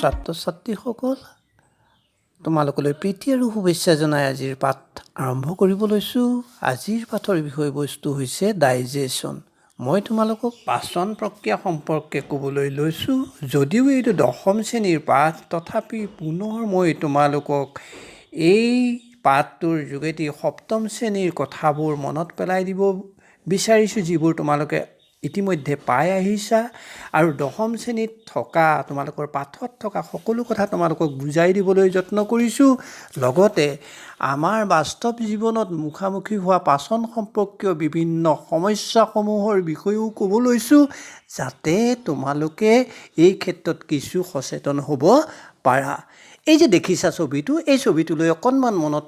ছাত্ৰ ছাত্ৰীসকল, তোমালোকলৈ প্ৰীতি আৰু শুভেচ্ছা জনাই আজিৰ পাঠ আৰম্ভ কৰিব লৈছোঁ। আজিৰ পাঠৰ বিষয়বস্তু হৈছে ডাইজেশ্যন। মই তোমালোকক পাচন প্ৰক্ৰিয়া সম্পৰ্কে ক'বলৈ লৈছোঁ। যদিও এইটো 10ম শ্ৰেণীৰ পাঠ, তথাপি পুনৰ মই তোমালোকক এই পাঠটোৰ যোগেদি 7ম শ্ৰেণীৰ কথাবোৰ মনত পেলাই দিব বিচাৰিছোঁ, যিবোৰ তোমালোকে ইতিমধ্যে পাই আহিছা। আৰু 10ম শ্ৰেণীত থকা তোমালোকৰ পাঠত থকা সকলো কথা তোমালোকক বুজাই দিবলৈ যত্ন কৰিছোঁ। লগতে আমাৰ বাস্তৱ জীৱনত মুখামুখি হোৱা পাচন সম্পৰ্কীয় বিভিন্ন সমস্যাসমূহৰ বিষয়েও ক'ব লৈছোঁ, যাতে তোমালোকে এই ক্ষেত্ৰত কিছু সচেতন হ'ব পাৰা। এই যে দেখিছা ছবিটো, এই ছবিটোলৈ অকণমান মনত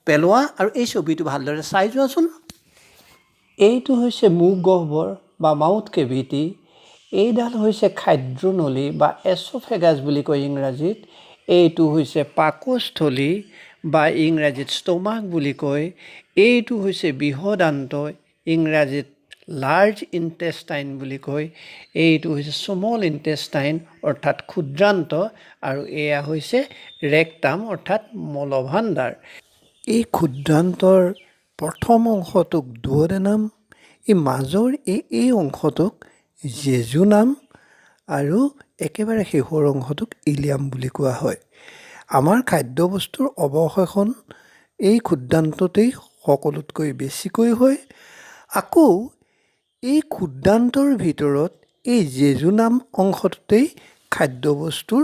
পেলোৱা আৰু এই ছবিটো ভালদৰে চাই যোৱাচোন। এইটো হৈছে মুখ গহ্বৰ বা মাউথ কেভিটি। এইডাল হৈছে খাদ্যনলী বা এছ'ফেগাছ বুলি কয় ইংৰাজীত। এইটো হৈছে পাকস্থলী বা ইংৰাজীত ষ্টমাক বুলি কয়। এইটো হৈছে বৃহদান্ত, ইংৰাজীত লাৰ্জ ইণ্টেষ্টাইন বুলি কয়। এইটো হৈছে স্মল ইণ্টেষ্টাইন অৰ্থাৎ ক্ষুদ্ৰান্ত, আৰু এয়া হৈছে ৰেক্টাম অৰ্থাৎ মলভাণ্ডাৰ। এই ক্ষুদ্ৰান্তৰ প্ৰথম অংশটোক দুঅডেনাম, এই মাজৰ এই অংশটোক জেজুনাম, আৰু একেবাৰে শেষৰ অংশটোক ইলিয়াম বুলি কোৱা হয়। আমাৰ খাদ্যবস্তুৰ অৱশেষণ এই ক্ষুদ্ৰান্ততেই সকলোতকৈ বেছিকৈ হয়। আকৌ এই ক্ষুদ্ৰান্তৰ ভিতৰত এই জেজুনাম অংশটোতেই খাদ্যবস্তুৰ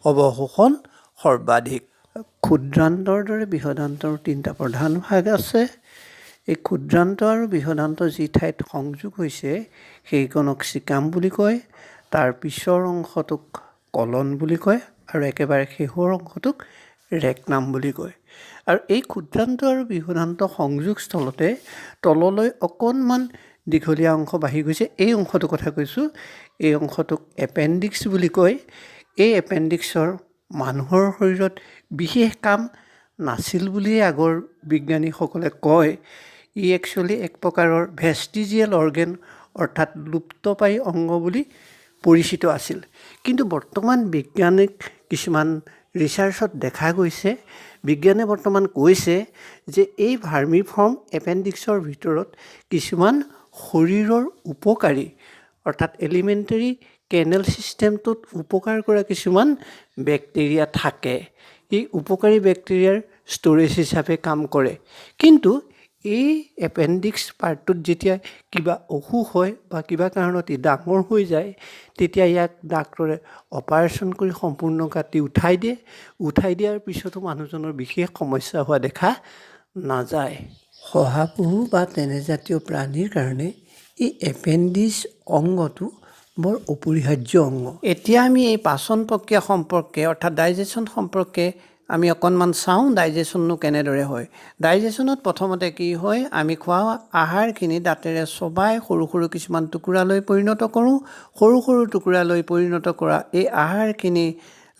অৱশোষণ সৰ্বাধিক। ক্ষুদ্ৰান্তৰ দৰে বৃহদান্তৰ 3টা প্ৰধান ভাগ আছে। এই ক্ষুদ্ৰান্ত আৰু বৃহদান্ত যি ঠাইত সংযোগ হৈছে সেইকণক চিকাম বুলি কয়, তাৰ পিছৰ অংশটোক কলন বুলি কয়, আৰু একেবাৰে শেষৰ অংশটোক ৰেক্টাম বুলি কয়। আৰু এই ক্ষুদ্ৰান্ত আৰু বৃহদান্ত সংযোগস্থলতে তললৈ অকণমান দীঘলীয়া অংশ বাঢ়ি গৈছে, এই অংশটোৰ কথা কৈছোঁ। এই অংশটোক এপেণ্ডিক্স বুলি কয়। এই এপেণ্ডিক্সৰ মানুহৰ শৰীৰত বিশেষ কাম নাছিল বুলিয়ে আগৰ বিজ্ঞানীসকলে কয়। ই একচুৱেলি এক প্ৰকাৰৰ ভেষ্টিজিয়েল অৰ্গেন অৰ্থাৎ লুপ্তপ্ৰায় অংগ বুলি পৰিচিত আছিল। কিন্তু বৰ্তমান বিজ্ঞানিক কিছুমান ৰিচাৰ্চত দেখা গৈছে, বিজ্ঞানে বৰ্তমান কৈছে যে এই ভাৰ্মিফৰ্ম এপেণ্ডিক্সৰ ভিতৰত কিছুমান শৰীৰৰ উপকাৰী অৰ্থাৎ এলিমেণ্টেৰী কেনেল ছিষ্টেমটোত উপকাৰ কৰা কিছুমান বেক্টেৰিয়া থাকে। এই উপকাৰী বেক্টেৰিয়াৰ ষ্ট'ৰেজ হিচাপে কাম কৰে। কিন্তু এই এপেণ্ডিক্স পাৰ্টটোত যেতিয়া কিবা অসুখ হয় বা কিবা কাৰণত ই ডাঙৰ হৈ যায়, তেতিয়া ইয়াক ডাক্তৰে অপাৰেশ্যন কৰি সম্পূৰ্ণ কাটি উঠাই দিয়ে। উঠাই দিয়াৰ পিছতো মানুহজনৰ বিশেষ সমস্যা হোৱা দেখা নাযায়। শহাপহু বা তেনেজাতীয় প্ৰাণীৰ কাৰণে এই এপেণ্ডিক্স অংগটো বৰ অপৰিহাৰ্য অংগ। এতিয়া আমি এই পাচন প্ৰক্ৰিয়া সম্পৰ্কে অৰ্থাৎ ডাইজেশ্যন সম্পৰ্কে আমি অকণমান চাওঁ, ডাইজেশ্যননো কেনেদৰে হয়। ডাইজেশ্যনত প্ৰথমতে কি হয়, আমি খোৱা আহাৰখিনি দাঁতেৰে চবাই সৰু সৰু কিছুমান টুকুৰালৈ পৰিণত কৰোঁ। সৰু সৰু টুকুৰালৈ পৰিণত কৰা এই আহাৰখিনি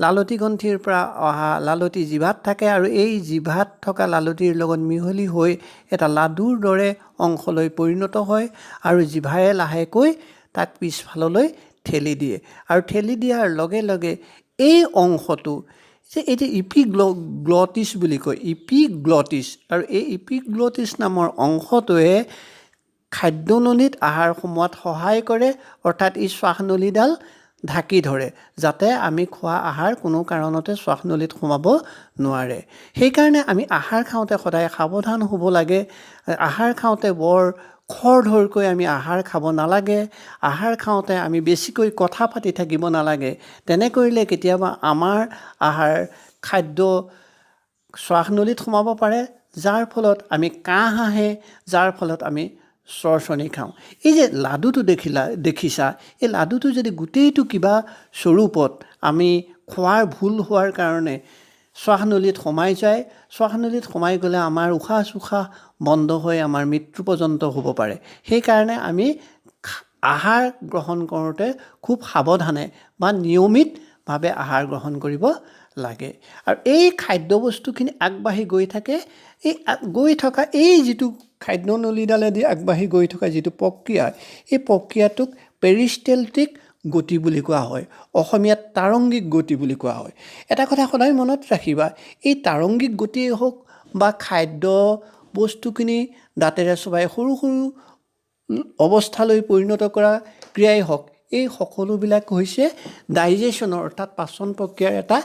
লালতী গ্ৰন্থিৰ পৰা অহা লালতী জিভাত থাকে, আৰু এই জিভাত থকা লালতীৰ লগত মিহলি হৈ এটা লাডুৰ দৰে অংশলৈ পৰিণত হয়, আৰু জিভাৰে লাহেকৈ তাক পিছফাললৈ ঠেলি দিয়ে। আৰু ঠেলি দিয়াৰ লগে লগে এই অংশটো যে এইটো ইপিগ্লটিছ বুলি কয়, ইপিগ্লটিছ, আৰু এই ইপিগ্লটিছ নামৰ অংশটোৱে খাদ্যনলীত আহাৰ সোমোৱাত সহায় কৰে, অৰ্থাৎ ই শ্বাসনলীডাল ঢাকি ধৰে, যাতে আমি খোৱা আহাৰ কোনো কাৰণতে শ্বাসনলীত সোমাব নোৱাৰে। সেইকাৰণে আমি আহাৰ খাওঁতে সদায় সাৱধান হ'ব লাগে। আহাৰ খাওঁতে বৰ খৰধৰকৈ আমি আহাৰ খাব নালাগে। আহাৰ খাওঁতে আমি বেছিকৈ কথা পাতি থাকিব নালাগে। তেনে কৰিলে কেতিয়াবা আমাৰ আহাৰ খাদ্য শ্বাসনলীত সোমাব পাৰে, যাৰ ফলত আমি কাহ আহে, যাৰ ফলত আমি চৰচৰনি খাওঁ। এই যে লাডুটো দেখিছা, এই লাডুটো যদি গোটেইটো কিবা স্বৰূপত আমি খোৱাৰ ভুল হোৱাৰ কাৰণে শ্বাসনলীত সোমাই যায়, শ্বাসনলীত সোমাই গ'লে আমাৰ উশাহ চুশাহ বন্ধ হৈ আমাৰ মৃত্যু পৰ্যন্ত হ'ব পাৰে। সেইকাৰণে আমি আহাৰ গ্ৰহণ কৰোঁতে খুব সাৱধানে বা নিয়মিতভাৱে আহাৰ গ্ৰহণ কৰিব লাগে। আৰু এই খাদ্যবস্তুখিনি আগবাঢ়ি গৈ থাকে, এই গৈ থকা এই যিটো খাদ্যনলীডালেদি আগবাঢ়ি গৈ থকা যিটো প্ৰক্ৰিয়া, এই প্ৰক্ৰিয়াটোক পেৰিষ্টেলটিক গতি বুলি কোৱা হয়, অসমীয়াত তাৰংগিক গতি বুলি কোৱা হয়। এটা কথা সদায় মনত ৰাখিবা, এই তাৰংগিক গতিয়েই হওক বা খাদ্য বস্তুখিনি দাঁতেৰে চোবাই সৰু সৰু অৱস্থালৈ পৰিণত কৰা ক্ৰিয়াই হওক, এই সকলোবিলাক হৈছে ডাইজেশ্যনৰ অৰ্থাৎ পাচন প্ৰক্ৰিয়াৰ এটা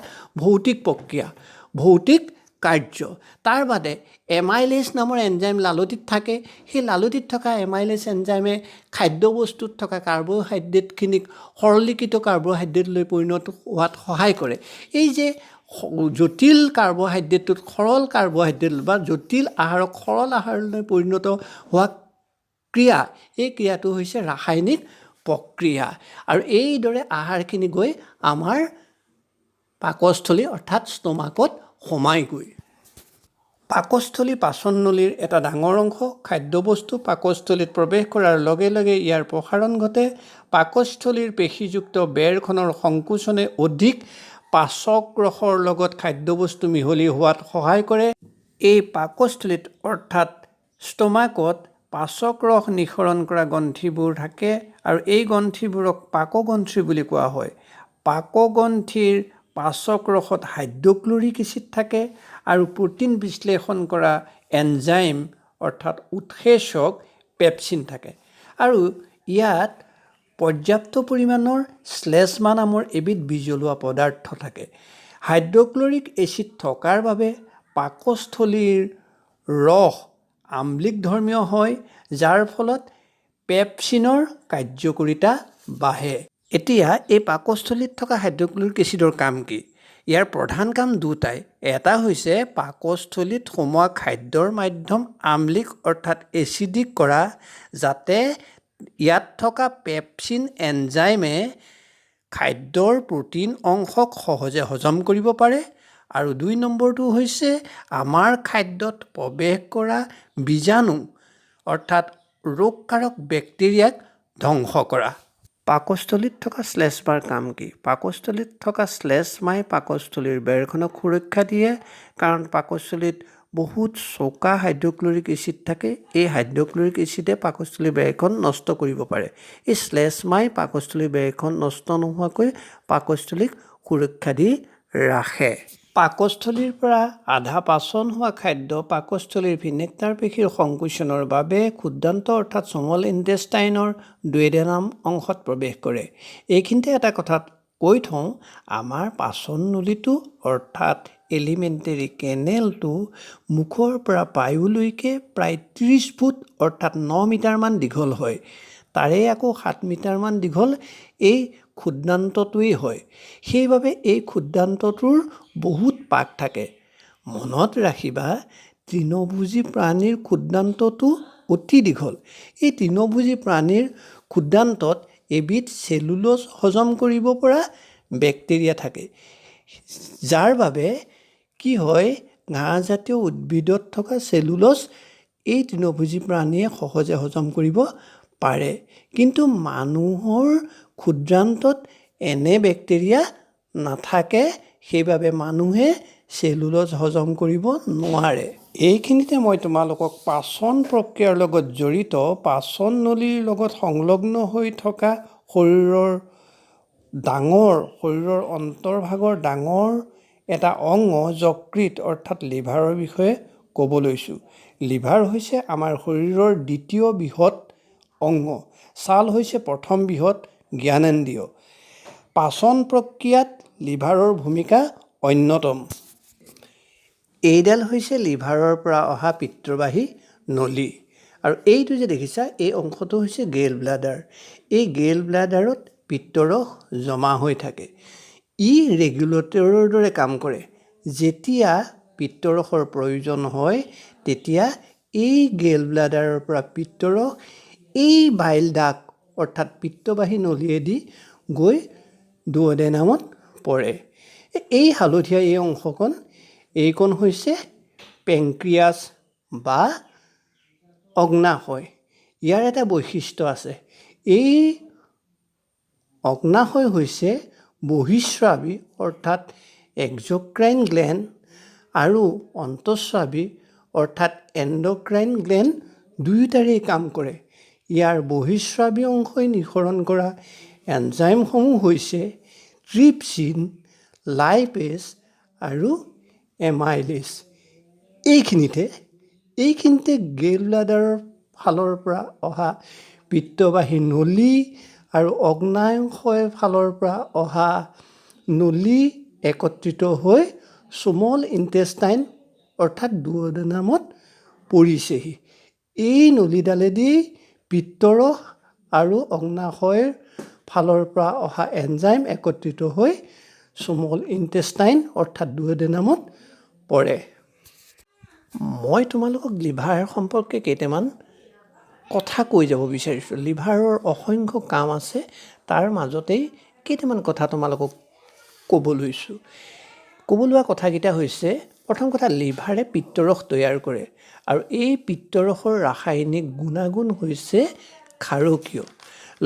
ভৌতিক প্ৰক্ৰিয়া, ভৌতিক কাৰ্য। তাৰ বাদে এমাইলেজ নামৰ এনজাইম লালটিত থাকে। সেই লালটিত থকা এমাইলেজ এনজাইমে খাদ্যবস্তুত থকা কাৰ্বহাইড্ৰেটখিনিক সৰলীকৃত কাৰ্বহাইড্ৰেটলৈ পৰিণত হোৱাত সহায় কৰে। এই যে জটিল কাৰ্বহাইড্ৰেটটোত সৰল কাৰ্বহাইড্ৰেট বা জটিল আহাৰক সৰল আহাৰলৈ পৰিণত হোৱা ক্ৰিয়া, এই ক্ৰিয়াটো হৈছে ৰাসায়নিক প্ৰক্ৰিয়া। আৰু এইদৰে আহাৰখিনি গৈ আমাৰ পাকস্থলী অৰ্থাৎ ষ্টমাকত সোমাইগৈ। পাকস্থলী পাচন নলীৰ এটা ডাঙৰ অংশ। খাদ্যবস্তু পাকস্থলীত প্ৰৱেশ কৰাৰ লগে লগে ইয়াৰ প্ৰসাৰণ ঘটে। পাকস্থলীৰ পেশীযুক্ত বেৰখনৰ সংকোচনে অধিক পাচক ৰসৰ লগত খাদ্যবস্তু মিহলি হোৱাত সহায় কৰে। এই পাকস্থলীত অৰ্থাৎ ষ্টমাকত পাচক ৰস নিঃসৰণ কৰা গ্ৰন্থিবোৰ থাকে আৰু এই গ্ৰন্থিবোৰক পাকগ্ৰন্থি বুলি কোৱা হয়। পাকগ্ৰন্থিৰ পাচক ৰসত হাইড্ৰক্লৰিক এচিড থাকে আৰু প্ৰটিন বিশ্লেষণ কৰা এনজাইম অৰ্থাৎ উৎসেচক পেপচিন থাকে। আৰু ইয়াত পৰ্যাপ্ত পৰিমাণৰ শ্লেষ্মা নামৰ এবিধ বিজলুৱা পদাৰ্থ থাকে। হাইড্ৰক্লৰিক এচিড থকাৰ বাবে পাকস্থলীৰ ৰস আম্লিক ধৰ্মীয় হয়, যাৰ ফলত পেপচিনৰ কাৰ্যকাৰিতা বাঢ়ে। এতিয়া এই পাকস্থলীত থকা হাইড্ৰক্লৰিক এচিডৰ কাম কি? ইয়াৰ প্ৰধান কাম দুটাই। এটা হৈছে পাকস্থলীত সোমোৱা খাদ্যৰ মাধ্যম আম্লিক অৰ্থাৎ এচিডিক কৰা, যাতে ইয়াত থকা পেপচিন এনজাইমে খাদ্যৰ প্ৰটিন অংশক সহজে হজম কৰিব পাৰে। আৰু ২ নম্বৰটো হৈছে আমাৰ খাদ্যত প্ৰৱেশ কৰা বীজাণু অৰ্থাৎ ৰোগকাৰক বেক্টেৰিয়াক ধ্বংস কৰা। পাকস্থলীত থকা শ্লেষ্মাৰ কাম কি? পাকস্থলীত থকা শ্লেষ্মাই পাকস্থলীৰ বেৰখনক সুৰক্ষা দিয়ে, কাৰণ পাকস্থলীত বহুত চোকা হাইড্ৰক্লৰিক এচিড থাকে। এই হাইড্ৰক্লৰিক এচিডে পাকস্থলীৰ বেৰখন নষ্ট কৰিব পাৰে। এই শ্লেষ্মাই পাকস্থলীৰ বেৰখন নষ্ট নোহোৱাকৈ পাকস্থলীক সুৰক্ষা দি ৰাখে। পাকস্থলীৰ পৰা আধা পাচন হোৱা খাদ্য পাকস্থলীৰ ভিনেক্টাৰ পেশীৰ সংকোচনৰ বাবে ক্ষুদ্ৰান্ত অৰ্থাৎ স্মল ইণ্টেষ্টাইনৰ ডুওডেনাম অংশত প্ৰৱেশ কৰে। এইখিনিতে এটা কথা কৈ থওঁ, আমাৰ পাচন নলীটো অৰ্থাৎ এলিমেণ্টেৰী কেনেলটো মুখৰ পৰা পায়ুলৈকে প্ৰায় 30 ফুট অৰ্থাৎ 9 মিটাৰমান দীঘল হয়। তাৰে আকৌ 7 মিটাৰমান দীঘল এই ক্ষুদ্ৰান্তটোৱেই হয়। সেইবাবে এই ক্ষুদ্ৰান্তটোৰ বহুত পাক থাকে। মনত ৰাখিবা, তৃণভোজী প্ৰাণীৰ ক্ষুদ্ৰান্তটো অতি দীঘল। এই তৃণভোজী প্ৰাণীৰ ক্ষুদ্ৰান্তত এবিধ চেলুলোজ হজম কৰিব পৰা বেক্টেৰিয়া থাকে, যাৰ বাবে কি হয়, ঘাঁহজাতীয় উদ্ভিদত থকা চেলুলোজ এই তৃণভোজী প্ৰাণীয়ে সহজে হজম কৰিব পাৰে। কিন্তু মানুহৰ ক্ষুদ্ৰান্তত এনে বেক্টেৰিয়া নাথাকে, সেইবাবে মানুহে চেলুলোজ হজম কৰিব নোৱাৰে। এইখিনিতে মই তোমালোকক পাচন প্ৰক্ৰিয়াৰ লগত জড়িত পাচন নলীৰ লগত সংলগ্ন হৈ থকা শৰীৰৰ অন্তৰ্ভাগৰ ডাঙৰ এটা অংগ যকৃত অৰ্থাৎ লিভাৰৰ বিষয়ে ক'ব লৈছোঁ। লিভাৰ হৈছে আমাৰ শৰীৰৰ দ্বিতীয় বৃহৎ অংগ। ছাল হৈছে প্ৰথম বৃহৎ জ্ঞানেন্দ্ৰিয়। পাচন প্ৰক্ৰিয়াত লিভাৰৰ ভূমিকা অন্যতম। এইডাল হৈছে লিভাৰৰ পৰা অহা পিত্তবাহী নলী। আৰু এইটো যে দেখিছা, এই অংশটো হৈছে গেল ব্লাডাৰ। এই গেল ব্লাডাৰত পিত্তৰস জমা হৈ থাকে। ই ৰেগুলেটৰৰ দৰে কাম কৰে। যেতিয়া পিত্তৰসৰ প্ৰয়োজন হয়, তেতিয়া এই গেল ব্লাডাৰৰ পৰা পিত্তৰস এই বাইল ডাক্ট অৰ্থাৎ পিত্তবাহী নলীয়েদি গৈ ডুওডেনামত পৰে। এই হালধীয়া এই অংশকণ, এইকণ হৈছে পেংক্ৰিয়াছ বা অগ্নাশয়। ইয়াৰ এটা বৈশিষ্ট্য আছে। এই অগ্নাশয় হৈছে বহিঃস্ৰাৱী অৰ্থাৎ এক্সক্ৰাইন গ্লেণ্ড আৰু অন্তঃস্ৰাৱী অৰ্থাৎ এণ্ডক্ৰাইন গ্লেণ্ড দুয়োটাৰেই কাম কৰে। ইয়াৰ বহিঃস্ৰাৱী অংশই নিঃসৰণ কৰা এনজাইমসমূহ হৈছে ট্ৰিপচিন, লাইপেজ আৰু এমাইলেজ। এইখিনিতে গেল ব্লাডাৰৰ ফালৰ পৰা অহা পিত্তবাহী নলী আৰু অগ্নাশয়ৰ ফালৰ পৰা অহা নলী একত্ৰিত হৈ স্মল ইণ্টেষ্টাইন অৰ্থাৎ দুঅডেনামত পৰিছেহি। এই নলীডালেদি পিত্তৰস আৰু অগ্নাশয়ৰ ফালৰ পৰা অহা এনজাইম একত্ৰিত হৈ স্মল ইণ্টেষ্টাইন অৰ্থাৎ দুঅডেনামত পৰে। মই তোমালোকক লিভাৰ সম্পৰ্কে কেইটামান কথা কৈ যাব বিচাৰিছোঁ। লিভাৰৰ অসংখ্য কাম আছে, তাৰ মাজতেই কেইটামান কথা তোমালোকক ক'ব লৈছোঁ। ক'ব লোৱা কথাকেইটা হৈছে, প্ৰথম কথা, লিভাৰে পিত্তৰস তৈয়াৰ কৰে আৰু এই পিত্তৰসৰ ৰাসায়নিক গুণাগুণ হৈছে ক্ষাৰকীয়।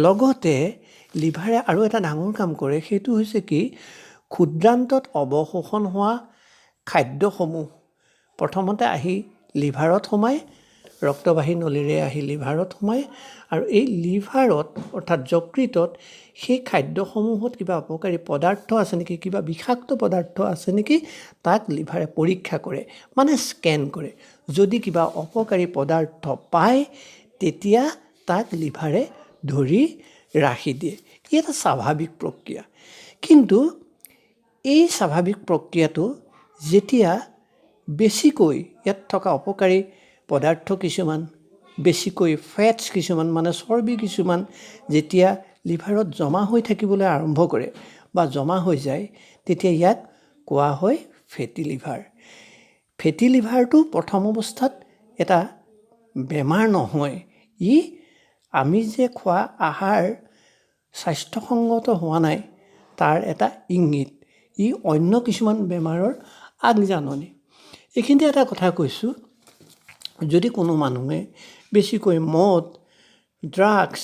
লগতে লিভাৰে আৰু এটা ডাঙৰ কাম কৰে, সেইটো হৈছে কি, ক্ষুদ্ৰান্তত অৱশোষণ হোৱা খাদ্যসমূহ প্ৰথমতে আহি লিভাৰত সোমায়, ৰক্তবাহী নলীৰে আহি লিভাৰত সোমায় আৰু এই লিভাৰত অৰ্থাৎ যকৃতত সেই খাদ্যসমূহত কিবা অপকাৰী পদাৰ্থ আছে নেকি, কিবা বিষাক্ত পদাৰ্থ আছে নেকি, তাক লিভাৰে পৰীক্ষা কৰে, মানে স্কেন কৰে। যদি কিবা অপকাৰী পদাৰ্থ পায় তেতিয়া তাক লিভাৰে ধৰি ৰাখি দিয়ে। ই এটা স্বাভাৱিক প্ৰক্ৰিয়া। কিন্তু এই স্বাভাৱিক প্ৰক্ৰিয়াটো যেতিয়া বেছিকৈ ইয়াত থকা অপকাৰী পদাৰ্থ কিছুমান, বেছিকৈ ফেটছ কিছুমান মানে চৰ্বি কিছুমান যেতিয়া লিভাৰত জমা হৈ থাকিবলৈ আৰম্ভ কৰে বা জমা হৈ যায়, তেতিয়া ইয়াক কোৱা হয় ফেটি লিভাৰ। ফেটি লিভাৰটো প্ৰথম অৱস্থাত এটা বেমাৰ নহয়, ই আমি যে খোৱা আহাৰ স্বাস্থ্যসংগত হোৱা নাই তাৰ এটা ইংগিত। ই অন্য কিছুমান বেমাৰৰ আগজাননী। এইখিনিতে এটা কথা কৈছোঁ, যদি কোনো মানুহে বেছিকৈ মদ, ড্ৰাগছ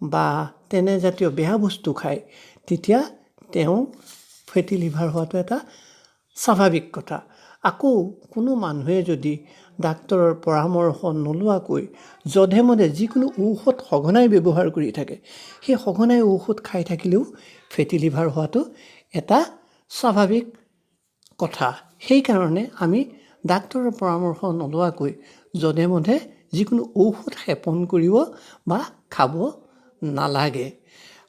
বা তেনেজাতীয় বেয়া বস্তু খায়, তেতিয়া তেওঁ ফেটি লিভাৰ হোৱাটো এটা স্বাভাৱিক কথা। আকৌ কোনো মানুহে যদি ডাক্তৰৰ পৰামৰ্শ নোলোৱাকৈ যধে মধে যিকোনো ঔষধ সঘনাই ব্যৱহাৰ কৰি থাকে, সেই সঘনাই ঔষধ খাই থাকিলেও ফেটি লিভাৰ হোৱাটো এটা স্বাভাৱিক কথা। সেইকাৰণে আমি ডাক্তৰৰ পৰামৰ্শ নোলোৱাকৈ যধে মধে যিকোনো ঔষধ সেৱন কৰিব বা খাব নালাগে।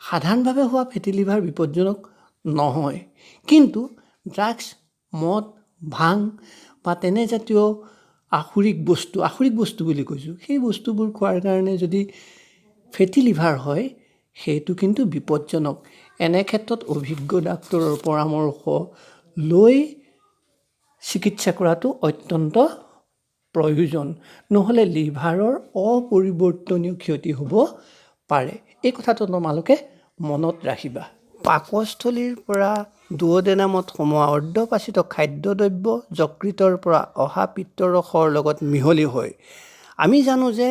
সাধাৰণভাৱে হোৱা ফেটি লিভাৰ বিপদজনক নহয়, কিন্তু ড্ৰাগছ, মদ, ভাং বা তেনেজাতীয় আসুৰিক বস্তু বুলি কৈছোঁ, সেই বস্তুবোৰ খোৱাৰ কাৰণে যদি ফেটি লিভাৰ হয়, সেইটো কিন্তু বিপদজনক। এনে ক্ষেত্ৰত অভিজ্ঞ ডাক্তৰৰ পৰামৰ্শ লৈ চিকিৎসা কৰাটো অত্যন্ত প্ৰয়োজন, নহ'লে লিভাৰৰ অপৰিৱৰ্তনীয় ক্ষতি হ'ব পাৰে। এই কথাটো তোমালোকে মনত ৰাখিবা। পাকস্থলীৰ পৰা দুঅডেনামত সোমোৱা অৰ্ধপাচিত খাদ্যদ্ৰব্য যকৃতৰ পৰা অহা পিত্তৰসৰ লগত মিহলি হয়। আমি জানো যে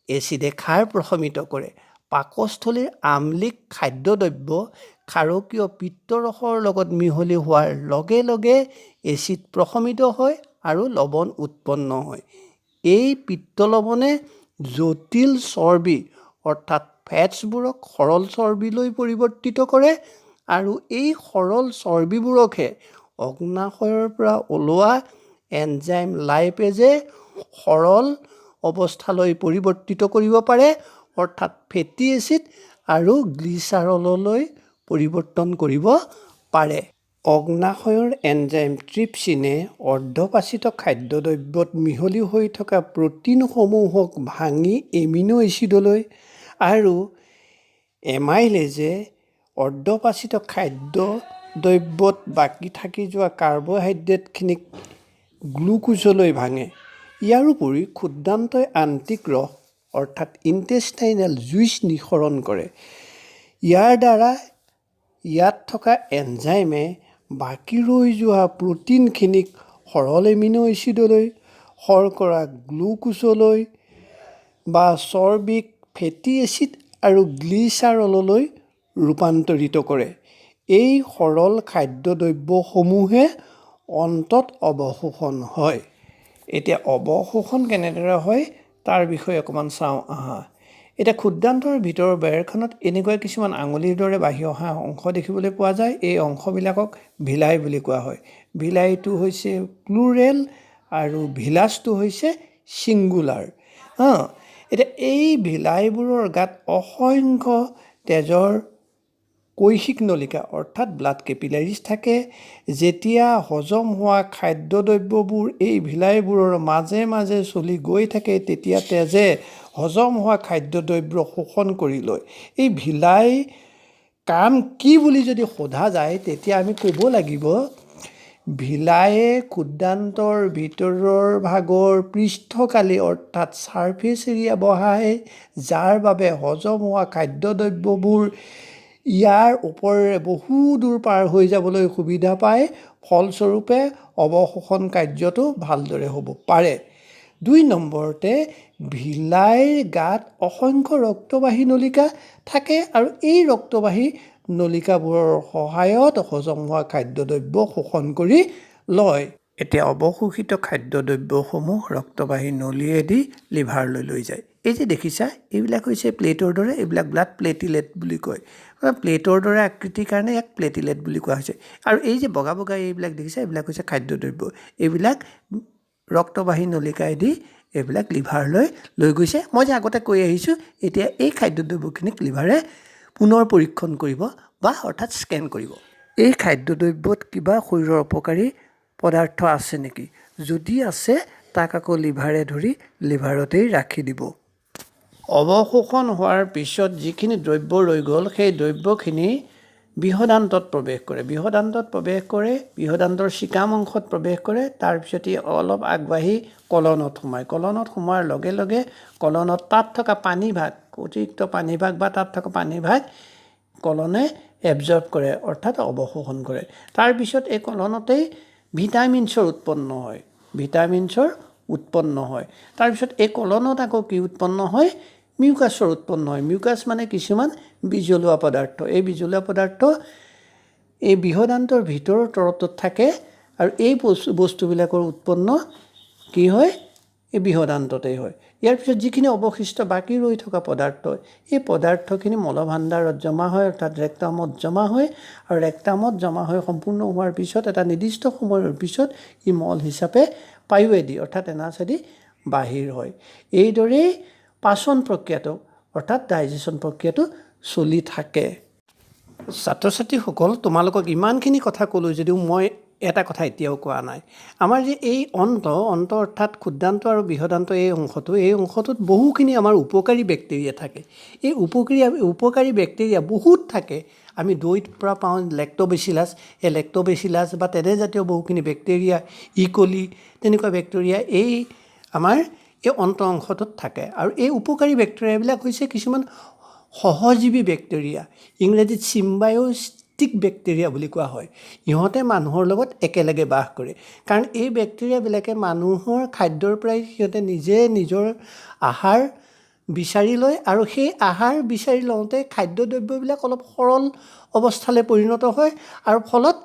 এচিডে ক্ষাৰ প্ৰশমিত কৰে। পাকস্থলীৰ আম্লিক খাদ্যদ্ৰব্য ক্ষাৰকীয় পিত্তৰসৰ লগত মিহলি হোৱাৰ লগে লগে এচিড প্ৰশমিত হয় আৰু লৱণ উৎপন্ন হয়। এই পিত্তলৱণে জটিল চৰ্বি অৰ্থাৎ ফেটছবোৰক সৰল চৰ্বিলৈ পৰিৱৰ্তিত কৰে আৰু এই সৰল চৰ্বিবোৰকহে অগ্নাশয়ৰ পৰা ওলোৱা এনজাইম লাইপেজে সৰল অৱস্থালৈ পৰিৱৰ্তিত কৰিব পাৰে, অৰ্থাৎ ফেটি এচিড আৰু গ্লিচাৰললৈ পৰিৱৰ্তন কৰিব পাৰে। অগ্নাশয়ৰ এনজাইম ট্ৰিপচিনে অৰ্ধপাচিত খাদ্যদ্ৰব্যত মিহলি হৈ থকা প্ৰটিনসমূহক ভাঙি এমিনো এচিডলৈ আৰু এমাইলেজে অৰ্ধপাচিত খাদ্যদ্ৰব্যত বাকী থাকি যোৱা কাৰ্বহাইড্ৰেটখিনিক গ্লুকোজলৈ ভাঙে। ইয়াৰোপৰি ক্ষুদ্ৰান্তই আন্ত্ৰিক ৰস অৰ্থাৎ ইণ্টেষ্টাইনেল জুইচ নিঃসৰণ কৰে। ইয়াৰ দ্বাৰা ইয়াত থকা এনজাইমে বাকী ৰৈ যোৱা প্ৰটিনখিনিক সৰল এমিনো এচিডলৈ, শৰ্কৰা গ্লুকোজলৈ বা চৰ্বিক ফেটি এচিড আৰু গ্লিচাৰললৈ ৰূপান্তৰিত কৰে। এই সৰল খাদ্যদ্ৰব্যসমূহে অন্তত অৱশোষণ হয়। এতিয়া অৱশোষণ কেনেদৰে হয় তাৰ বিষয়ে অকণমান চাওঁ আহা। এতিয়া ক্ষুদ্ৰান্তৰ ভিতৰৰ বেৰখনত এনেকুৱা কিছুমান আঙুলিৰ দৰে বাঢ়ি অহা অংশ দেখিবলৈ পোৱা যায়। এই অংশবিলাকক ভিলাই বুলি কোৱা হয়। ভিলাইটো হৈছে প্লুৰেল আৰু ভিলাছটো হৈছে ছিংগুলাৰ। এতিয়া এই ভিলাইবোৰৰ গাত অসংখ্য তেজৰ কৈশিক নলিকা অৰ্থাৎ ব্লাড কেপিলাৰিজ থাকে। যেতিয়া হজম হোৱা খাদ্যদ্ৰব্যবোৰ এই ভিলাইবোৰৰ মাজে মাজে চলি গৈ থাকে তেতিয়া তেজে হজম হোৱা খাদ্যদ্ৰব্য শোষণ কৰি লয়। এই ভিলাই কাম কি বুলি যদি সোধা যায় তেতিয়া আমি ক'ব লাগিব ভিলায়ে ক্ষুদ্ৰান্তৰ ভিতৰৰ ভাগৰ পৃষ্ঠকালি অৰ্থাৎ ছাৰ্ফেচ এৰিয়া বঢ়ায়, যাৰ বাবে হজম হোৱা খাদ্যদ্ৰব্যবোৰ ইয়াৰ ওপৰেৰে বহু দূৰ পাৰ হৈ যাবলৈ সুবিধা পায়। ফলস্বৰূপে অৱশোষণ কাৰ্যটো ভালদৰে হ'ব পাৰে। 2 নম্বৰতে ভিলাইৰ গাত অসংখ্য ৰক্তবাহী নলিকা থাকে আৰু এই ৰক্তবাহী নলিকাবোৰৰ সহায়ত হজম হোৱা খাদ্যদ্ৰব্য শোষণ কৰি লয়। এতিয়া অৱশোষিত খাদ্যদ্ৰব্যসমূহ ৰক্তবাহী নলীয়েদি লিভাৰলৈ লৈ যায়। এই যে দেখিছা এইবিলাক হৈছে প্লেটৰ দৰে, এইবিলাক ব্লাড প্লেটিলেট বুলি কয়। প্লেটৰ দৰে আকৃতিৰ কাৰণে ইয়াক প্লেটিলেট বুলি কোৱা হৈছে। আৰু এই যে বগা বগা এইবিলাক দেখিছা এইবিলাক হৈছে খাদ্যদ্ৰব্য। এইবিলাক ৰক্তবাহী নলিকাইদি এইবিলাক লিভাৰলৈ লৈ গৈছে। মই যে আগতে কৈ আহিছোঁ এতিয়া এই খাদ্যদ্ৰব্যখিনিক লিভাৰে পুনৰ পৰীক্ষণ কৰিব বা অৰ্থাৎ স্কেন কৰিব। এই খাদ্যদ্ৰব্যত কিবা শৰীৰৰ অপকাৰী পদাৰ্থ আছে নেকি? যদি আছে তাক আকৌ লিভাৰে ধৰি লিভাৰতেই ৰাখি দিব। অৱশোষণ হোৱাৰ পিছত যিখিনি দ্ৰব্য ৰৈ গ'ল সেই দ্ৰব্যখিনি বৃহদান্তত প্ৰৱেশ কৰে। বৃহদান্তৰ চিকাম অংশত প্ৰৱেশ কৰে। তাৰপিছত ই অলপ আগবাঢ়ি কলনত সোমায়। কলনত সোমোৱাৰ লগে লগে কলনত তাত থকা পানীভাগ, অতিৰিক্ত পানীভাগ বা তাত থকা পানীভাগ কলনে এবজৰ্ব কৰে অৰ্থাৎ অৱশোষণ কৰে। তাৰপিছত এই কলনতেই ভিটামিনছৰ উৎপন্ন হয়। তাৰপিছত এই কলনত আকৌ কি উৎপন্ন হয়? মিউকাছৰ উৎপন্ন হয়। মিউকাছ মানে কিছুমান বিজলুৱা পদাৰ্থ। এই বিজলুৱা পদাৰ্থ এই বৃহদান্তৰ ভিতৰৰ তৰপত থাকে আৰু এই বস্তুবিলাকৰ উৎপন্ন কি হয়? এই বৃহদান্ততেই হয়। ইয়াৰ পিছত যিখিনি অৱশিষ্ট বাকী ৰৈ থকা পদাৰ্থ, এই পদাৰ্থখিনি মলভাণ্ডাৰত জমা হয় অৰ্থাৎ ৰেক্টামত জমা হয় আৰু ৰেক্টামত জমা হৈ সম্পূৰ্ণ হোৱাৰ পিছত এটা নিৰ্দিষ্ট সময়ৰ পিছত ই মল হিচাপে পায়োৱেদি অৰ্থাৎ এনাছেদি বাহিৰ হয়। এইদৰেই পাচন প্ৰক্ৰিয়াটো অৰ্থাৎ ডাইজেশ্যন প্ৰক্ৰিয়াটো চলি থাকে। ছাত্ৰ ছাত্ৰীসকল তোমালোকক ইমানখিনি কথা ক'লোঁ যদিও মই এটা কথা এতিয়াও কোৱা নাই। আমাৰ যে এই অন্ত অৰ্থাৎ ক্ষুদ্ৰান্ত আৰু বৃহদান্ত এই অংশটোত বহুখিনি আমাৰ উপকাৰী বেক্টেৰিয়া থাকে। এই উপকাৰী বেক্টেৰিয়া বহুত থাকে। আমি দৈৰ পৰা পাওঁ লেক্ট'বেচিলাছ, এই লেক্ট'বেচিলাছ বা তেনেজাতীয় বহুখিনি বেক্টেৰিয়া, ইকলি তেনেকুৱা বেক্টেৰিয়া এই আমাৰ এই অন্ত অংশটোত থাকে। আৰু এই উপকাৰী বেক্টেৰিয়াবিলাক হৈছে কিছুমান সহজীৱী বেক্টেৰিয়া, ইংৰাজীত চিম্বায়'ষ্টিক বেক্টেৰিয়া বুলি কোৱা হয়। ইহঁতে মানুহৰ লগত একেলগে বাস কৰে। কাৰণ এই বেক্টেৰিয়াবিলাকে মানুহৰ খাদ্যৰ পৰাই সিহঁতে নিজে নিজৰ আহাৰ বিচাৰি লয় আৰু সেই আহাৰ বিচাৰি লওঁতে খাদ্যদ্ৰব্যবিলাক অলপ সৰল অৱস্থালৈ পৰিণত হয় আৰু ফলত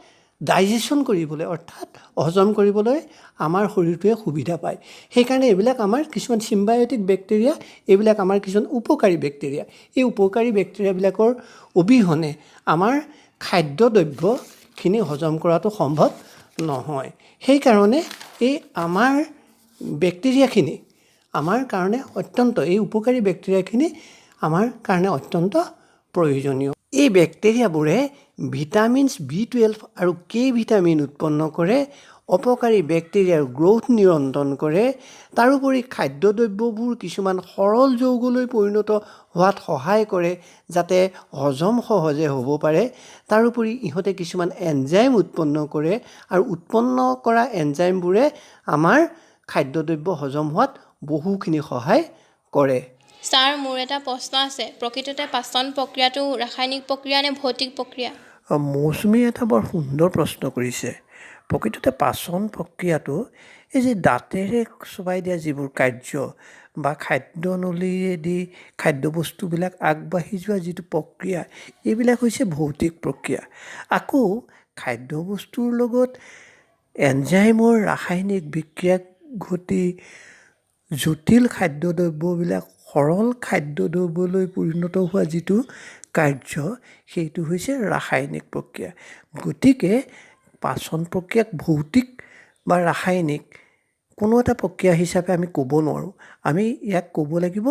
ডাইজেশ্যন কৰিবলৈ অৰ্থাৎ হজম কৰিবলৈ আমাৰ শৰীৰটোৱে সুবিধা পায়। সেইকাৰণে এইবিলাক আমাৰ কিছুমান চিম্বায়টিক বেক্টেৰিয়া, এইবিলাক আমাৰ কিছুমান উপকাৰী বেক্টেৰিয়া। এই উপকাৰী বেক্টেৰিয়াবিলাকৰ অবিহনে আমাৰ খাদ্যদ্ৰব্যখিনি হজম কৰাটো সম্ভৱ নহয়। সেইকাৰণে এই আমাৰ বেক্টেৰিয়াখিনি আমাৰ কাৰণে এই উপকাৰী বেক্টেৰিয়াখিনি আমাৰ কাৰণে অত্যন্ত প্ৰয়োজনীয়। এই বেক্টেৰিয়াবোৰে ভিটামিনছ B12 আৰু K ভিটামিন উৎপন্ন কৰে, অপকাৰী বেক্টেৰিয়াৰ গ্ৰ'থ নিয়ন্ত্ৰণ কৰে। তাৰোপৰি খাদ্যদ্ৰব্যবোৰ কিছুমান সৰল যৌগলৈ পৰিণত হোৱাত সহায় কৰে যাতে হজম সহজে হ'ব পাৰে। তাৰোপৰি ইহঁতে কিছুমান এনজাইম উৎপন্ন কৰে আৰু উৎপন্ন কৰা এনজাইমবোৰে আমাৰ খাদ্যদ্ৰব্য হজম হোৱাত বহুখিনি সহায় কৰে। ছাৰ, মোৰ এটা প্ৰশ্ন আছে। প্ৰকৃততে পাচন প্ৰক্ৰিয়াটো ৰাসায়নিক প্ৰক্ৰিয়া নে ভৌতিক প্ৰক্ৰিয়া? মৌচুমীয়ে এটা বৰ সুন্দৰ প্ৰশ্ন কৰিছে। প্ৰকৃততে পাচন প্ৰক্ৰিয়াটো এই যে দাঁতেৰে চোবাই দিয়া যিবোৰ কাৰ্য বা খাদ্যনলীয়েদি খাদ্যবস্তুবিলাক আগবাঢ়ি যোৱা যিটো প্ৰক্ৰিয়া, এইবিলাক হৈছে ভৌতিক প্ৰক্ৰিয়া। আকৌ খাদ্যবস্তুৰ লগত এনজাইমৰ ৰাসায়নিক বিক্ৰিয়া ঘটি জটিল খাদ্যদ্ৰব্যবিলাক সৰল খাদ্য দ্ৰব্যলৈ পৰিণত হোৱা যিটো কাৰ্য সেইটো হৈছে ৰাসায়নিক প্ৰক্ৰিয়া। গতিকে পাচন প্ৰক্ৰিয়াক ভৌতিক বা ৰাসায়নিক কোনো এটা প্ৰক্ৰিয়া হিচাপে আমি ক'ব নোৱাৰোঁ। আমি ইয়াক ক'ব লাগিব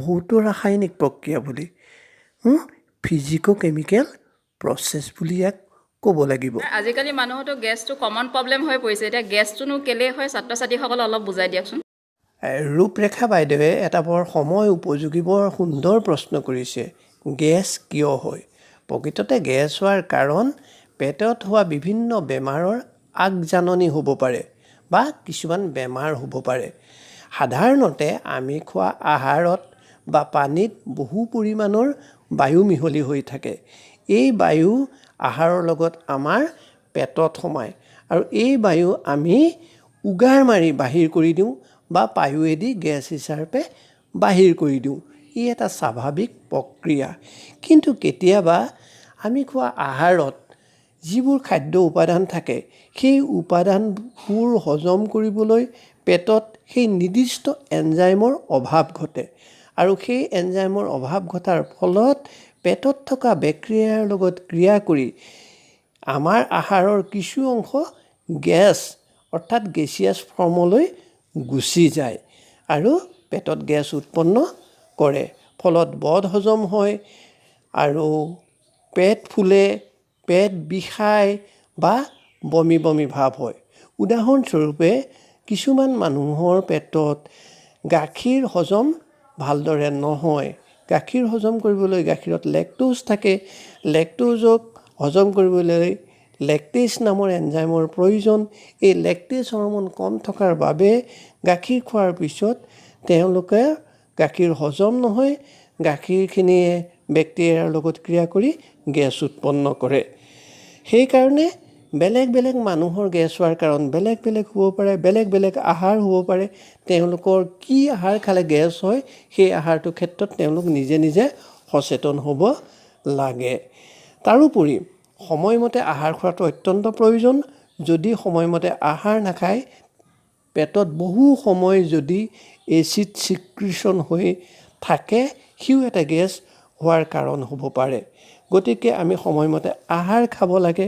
ভৌত ৰাসায়নিক প্ৰক্ৰিয়া বুলি, ফিজিকো কেমিকেল প্ৰচেছ বুলি ইয়াক ক'ব লাগিব। আজিকালি মানুহতো গেছটো কমন প্ৰব্লেম হৈ পৰিছে। এতিয়া গেছটোনো কেলেই হয় ছাত্ৰ ছাত্ৰীসকলে অলপ বুজাই দিয়কচোন। ৰূপৰেখা বাইদেৱে এটা বৰ সময় উপযোগী বৰ সুন্দৰ প্ৰশ্ন কৰিছে। গেছ কিয় হয়? প্ৰকৃততে গেছ হোৱাৰ কাৰণ পেটত হোৱা বিভিন্ন বেমাৰৰ আগজাননী হ'ব পাৰে বা কিছুমান বেমাৰ হ'ব পাৰে। সাধাৰণতে আমি খোৱা আহাৰত বা পানীত বহু পৰিমাণৰ বায়ু মিহলি হৈ থাকে। এই বায়ু আহাৰৰ লগত আমাৰ পেটত সোমায় আৰু এই বায়ু আমি উগাৰ মাৰি বাহিৰ কৰি দিওঁ বা বায়ুৱেদি গেছ হিচাপে বাহিৰ কৰি দিওঁ। ই এটা স্বাভাৱিক প্ৰক্ৰিয়া। কিন্তু কেতিয়াবা আমি খোৱা আহাৰত যিবোৰ খাদ্য উপাদান থাকে সেই উপাদানবোৰ হজম কৰিবলৈ পেটত সেই নিৰ্দিষ্ট এনজাইমৰ অভাৱ ঘটে আৰু সেই এনজাইমৰ অভাৱ ঘটাৰ ফলত পেটত থকা বেক্টেৰিয়াৰ লগত ক্ৰিয়া কৰি আমাৰ আহাৰৰ কিছু অংশ গেছ অৰ্থাৎ গেছিয়াছ ফৰ্মলৈ গুচি যায় আৰু পেটত গেছ উৎপন্ন কৰে। ফলত বদহজম হয় আৰু পেট ফুলে, পেট বিষায় বা বমি বমি ভাৱ হয়। উদাহৰণস্বৰূপে কিছুমান মানুহৰ পেটত গাখীৰ হজম ভালদৰে নহয়। গাখীৰ হজম কৰিবলৈ গাখীৰত লেক্টোজ থাকে। লেক্টোজক হজম কৰিবলৈ লেক্টেজ নামৰ এনজাইমৰ প্ৰয়োজন। এই লেক্টেজ হৰম'ন কম থকাৰ বাবে গাখীৰ খোৱাৰ পিছত তেওঁলোকে গাখীৰ হজম নহয়। গাখীৰখিনিয়ে বেক্টেৰিয়াৰ লগত ক্ৰিয়া কৰি গেছ উৎপন্ন কৰে। সেইকাৰণে বেলেগ বেলেগ মানুহৰ গেছ হোৱাৰ কাৰণ বেলেগ বেলেগ হ'ব পাৰে, বেলেগ বেলেগ আহাৰ হ'ব পাৰে। তেওঁলোকৰ কি আহাৰ খালে গেছ হয় সেই আহাৰটোৰ ক্ষেত্ৰত তেওঁলোক নিজে নিজে সচেতন হ'ব লাগে। তাৰোপৰি সময়মতে আহাৰ খোৱাটো অত্যন্ত প্ৰয়োজন। যদি সময়মতে আহাৰ নাখায় পেটত বহু সময় যদি এচিড ছিক্ৰেশ্যন হৈ থাকে সিও এটা গেছ হোৱাৰ কাৰণ হ'ব পাৰে। গতিকে আমি সময়মতে আহাৰ খাব লাগে,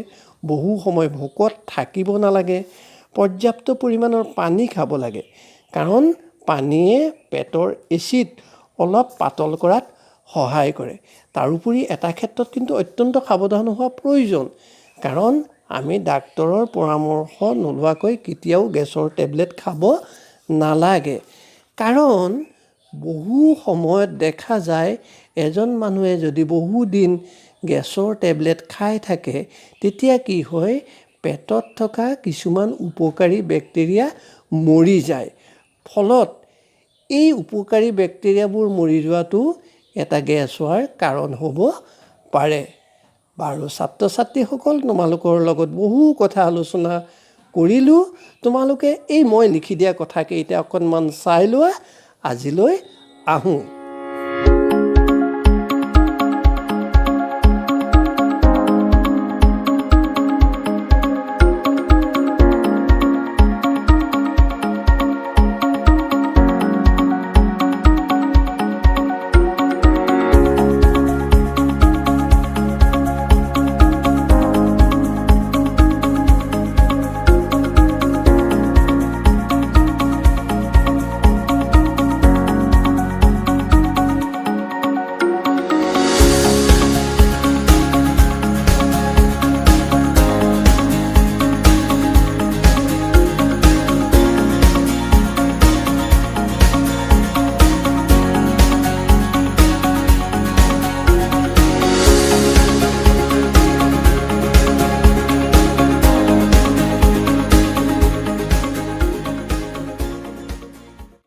বহু সময় ভোকত থাকিব নালাগে, পৰ্যাপ্ত পৰিমাণৰ পানী খাব লাগে কাৰণ পানীয়ে পেটৰ এচিড অলপ পাতল কৰাত সহায় কৰে। তাৰোপৰি এটা ক্ষেত্ৰত কিন্তু অত্যন্ত সাৱধান হোৱা প্ৰয়োজন কাৰণ আমি ডাক্তৰৰ পৰামৰ্শ নোলোৱাকৈ কেতিয়াও গেছৰ টেবলেট খাব নালাগে। কাৰণ বহু সময়ত দেখা যায় এজন মানুহে যদি বহুদিন গেছৰ টেবলেট খাই থাকে তেতিয়া কি হয়, পেটত থকা কিছুমান উপকাৰী বেক্টেৰিয়া মৰি যায়। ফলত এই উপকাৰী বেক্টেৰিয়াবোৰ মৰি যোৱাটো এটা গেছ হোৱাৰ কাৰণ হ'ব পাৰে। বাৰু ছাত্ৰ ছাত্ৰীসকল, তোমালোকৰ লগত বহু কথা আলোচনা কৰিলোঁ। তোমালোকে এই মই লিখি দিয়া কথাকেইটা অকণমান চাই লোৱা। আজিলৈ আহোঁ।